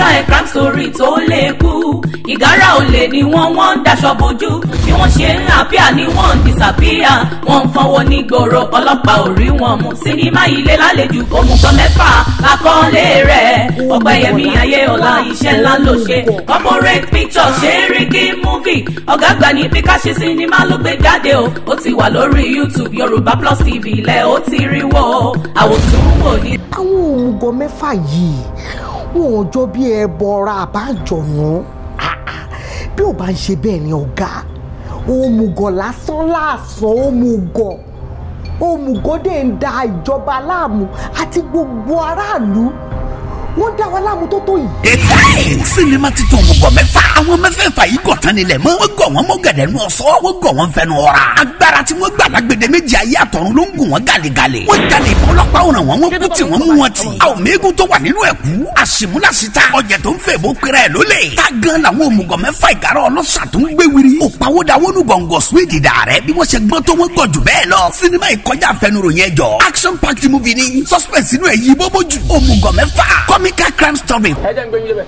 lifestyle crime story tó lè kú. Ìgárá olè ni wọ́n ń daṣọ bojú. Bí wọ́n ṣe ń appear ni wọ́n ń disappear. Wọ́n ń fọwọ́ ní gbòòrò ọlọ́pàá ò rí wọn mú. Sinimá ilé lálejò Omugo Mefa lákọ́lé rẹ̀. Ọ̀pẹ̀yẹmí Ayéọlá iṣẹ́ ńlá ló ṣe. Corporate picture Seriki movie. Ọ̀gá àgbà ní bí ká ṣe sinimá ló gbé jáde o. Ó ti wà lórí YouTube Yorubaplus TV ilẹ̀ ó ti rí wò. Àwòtún wò ní. Àwọn Omugo Mefa yìí wọn ò jọ bí ẹbọra àbájọyún. Bí ò bá ń ṣe bẹ́ẹ̀ ni ọ̀gá òmùgọ̀ lásán òmùgọ̀ dẹ̀ ń da ìjọba láàmú àti gbogbo aráàlú. Wọ́n dá wa láàmú tó yìí. Sinimá titun Omugo Mefa. Àwọn mẹ́fẹ̀ẹ̀fà yìí gọ̀ tán nílẹ̀ mọ́. Wọ́n gọ̀ wọ́n mọ́ gẹ̀dẹ̀ nù ọ̀sọ́. Wọ́n gọ̀ wọ́n fẹnu ọ̀ra. Agbára tí wọ́n gbà lágbèdè méjì ayé àtọ̀run ló ń gùn wọ́n gàlégàlé. Wọ́n jalè ìbọn ọlọ́pàá ọ̀ràn wọn. Wọ́n kú tí wọ́n mú wọn tì. Àwọn méégún tó wà nínú ẹ̀kú. Àṣìmúláṣìta. Ọ̀jẹ̀ tó ń fẹ́ bó pera ẹ̀ lólè. Ká gan làwọn Omugo Mefa ìgárá ọlọ́ṣà tó ń gbé wiri. Òpàwọ́dà wọnú gọ̀ǹgọ̀ Swede dà rẹ̀ bí wọ́n ṣe gbọ́n tó wọ́n gọ̀ jù bẹ́ẹ̀ lọ. Sinimá ìkọjá àfẹnuròyìn ẹjọ́. Action packed movie ni. Suspense inú ẹ̀ yí bóbó jù. Omugo Mefa. Comical crime story. Ẹ jẹ́ ń gbé yín lébẹ̀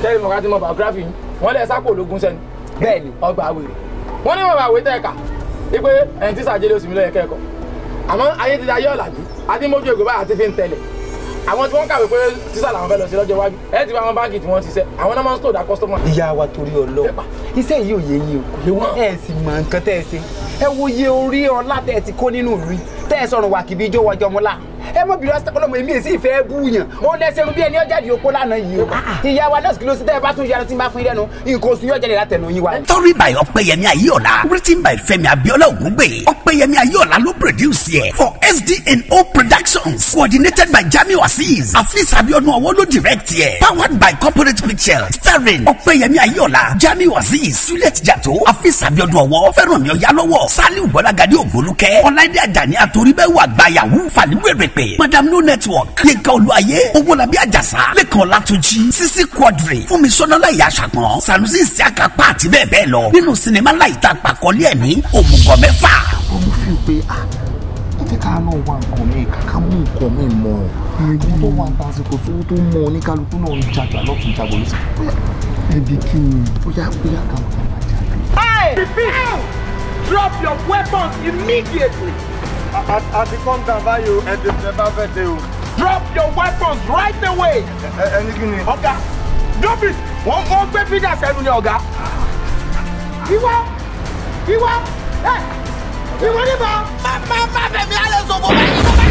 kẹ́rin mọ̀ká tí mo biography yín wọ́n lẹ̀ sáko ológun sẹ́ni bẹ́ẹ̀ni ọgbà àwèrè wọ́n ní wọn bá wé tẹ́ẹ̀ka wípé ẹni tí sàjẹ́lẹ̀ oṣù mi lọ́yẹ̀ kẹ́ẹ̀kọ́ àmọ́ ayé ti di ayé ọ̀làjú àti mójú ègbè báyà ti fi ń tẹ̀lẹ̀ àwọn tí wọ́n kàwé pé tísà làwọn fẹ́ lọ sí lọ́jọ́ iwájú ẹ ti wá àwọn báńkì tí wọ́n ti ṣiṣẹ́ àwọn náà máa ń sọ̀dà kọ́sítọ́mà. Ìyá wa torí Ọlọ́run iṣẹ́ yìí ò yé yín o ẹ sì mọ nǹkan tẹ́ ẹ ṣe ẹ wo iye orí ọlá tẹ́ ẹ ti kó nínú ìlú tẹ́ ẹ sọ̀rọ̀ wà kìbí ijó wọjọ́ mọ́lá ẹ mọ bí rásítà ọlọmọ èmi èsì ìfẹ́ búyàn ó lẹ́sẹ̀rún bí ẹni ọjà ìyókò lánàá yìí o ìyá wa nọ́ọ̀sì kìlọ̀ sí tẹ́ ẹ bá tún yára tí n bá fún yín lẹ́nu nǹkan oṣù yóò jáde látẹnu yín wa. Story by Ọ̀pẹ̀yẹmí Ayéọlá written by Fẹ́mi Abíọ́lá Ògúngbè Ọ̀pẹ̀yẹmí Ayéọlá ló produce yẹ for SDNO Productions coordinated by Jamiu Azeez Afis Abiodun Ọwọ́ ló direct yẹ powered by Corporate Pictures starring Ọ̀pẹ̀yẹmí Ayéọlá Jamiu Azeez Juliet Jato Afis Abiodun Ọwọ́ Fẹ́rànmi Ọ̀yálọ́wọ́ Saliu Bọ́lágadé Ògbólúkẹ́ Ọláìdé Àjàní Àtòríbẹ́wò Àgbáyàwó Fàlíwèrèpè Madam No Network Yínká Olúayé Owólabí Àjàsá Lẹ́kan Ọlátúnjí Sisi Quadri Fúnmiṣọ́nà Láyà Ṣàpọ̀n Sanusi Isiaka pa àti bẹ́ẹ̀ bẹ́ẹ̀ lọ nínú sinimá láìta àpàkọ́lé ẹ̀ ní Omugo Mefa. Ọmọ fi pé ẹ jẹ́ ká náà wá nǹkan mi kàkà mú nǹkan mi mọ̀ ẹ̀gbọ́n tó wà tásìkò tó mọ oníkálukú náà ń jàgbá lọ́tún jàgbọ́ lọ́sí. Ẹbí kí ni bóyá ká mọ̀ ká Repeat! Drop your weapons immediately! At the come down by you and the never do. Drop your weapons right away! Anything. Ọ̀gá, drop it! Wọ́n gbé fídà sẹ́nu ni ọ̀gá. Ìwọ níbà. Má fẹ̀mí alẹ́ sọ̀kọ̀ bá yín.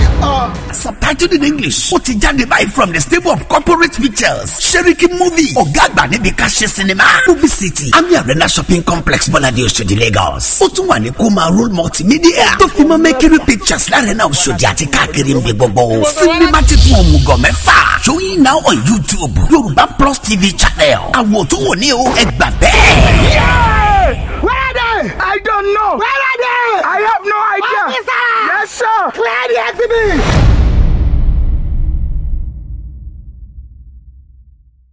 Subtitled in English. Ó ti jáde báyìí from the stable of Corporate Pictures. Seriki movie. Ọ̀gá àgbà níbi ká ṣe sinimá. Movie City. Ami Arena Shopping Complex Bọ́ládé Òṣòdì Lagos. Ó tún wà ní Kuma Roll Multimedia. Tó fi mọ́ Mercury Pictures l'Arena Òṣòdì àti káàkiri ń bí gbogbo. Sinimá titun Omugo Mefa. Showing now on YouTube. Yorubaplus TV channel. Àwọn òtún wò ní o. Ẹ gbà bẹ́ẹ̀.